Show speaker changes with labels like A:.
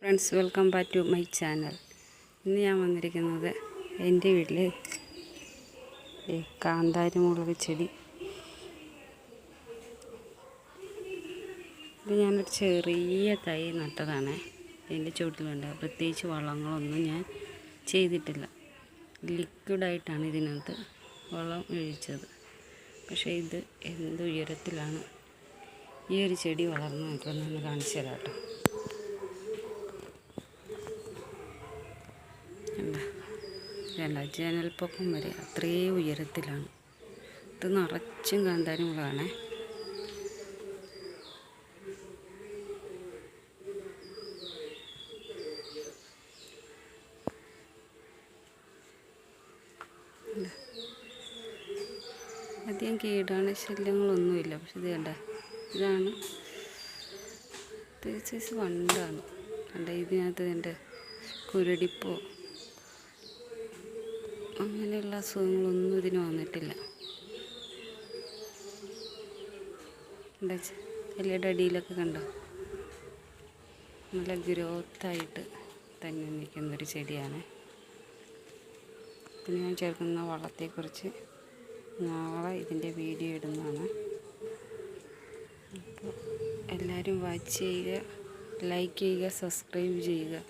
A: Friends, welcome back to my channel. ഇന്ന് ഞാൻ വന്നിരിക്കുന്നത് എൻ്റെ വീട്ടിൽ ഈ കാന്താരി മുളക് ചെടി. ഇത് ഞാനൊരു ചെറിയ തൈ നട്ടതാണ്. എൻ്റെ ചുവട്ടിലുണ്ട്. പ്രത്യേകിച്ച് വളങ്ങളൊന്നും ഞാൻ ചെയ്തിട്ടില്ല. ലിക്വിഡായിട്ടാണ് ഇതിനകത്ത് വളം ഒഴിച്ചത്. പക്ഷേ ഇത് എന്ത് ഉയരത്തിലാണ് ഈ ഒരു ചെടി വളർന്നു നിൽക്കുന്നതെന്ന് കാണിച്ചു തരാം കേട്ടോ. ജനൽപ്പൊക്കം വരെ അത്രയും ഉയരത്തിലാണ്. ഇത് നിറച്ചും കാന്താരി മുളകാണ്. അധികം കീടാണുശല്യങ്ങളൊന്നുമില്ല. പക്ഷെ ഇത് കണ്ട, ഇതാണ് സൈസ് വണ്ടാണ്. കണ്ട, ഇതിനകത്ത് എൻ്റെ കുരുടിപ്പോ അങ്ങനെയുള്ള അസുഖങ്ങളൊന്നും ഇതിന് വന്നിട്ടില്ല. എന്താ ഇലയുടെ അടിയിലൊക്കെ കണ്ടോ, നല്ല ഗ്രോത്തായിട്ട് തന്നെ നിൽക്കുന്നൊരു ചെടിയാണ്. പിന്നെ ഞാൻ ചേർക്കുന്ന വളത്തെക്കുറിച്ച് നാളെ ഇതിൻ്റെ വീഡിയോ ഇടുന്നതാണ്. അപ്പോൾ എല്ലാവരും വാച്ച് ചെയ്യുക, ലൈക്ക് ചെയ്യുക, സബ്സ്ക്രൈബ് ചെയ്യുക.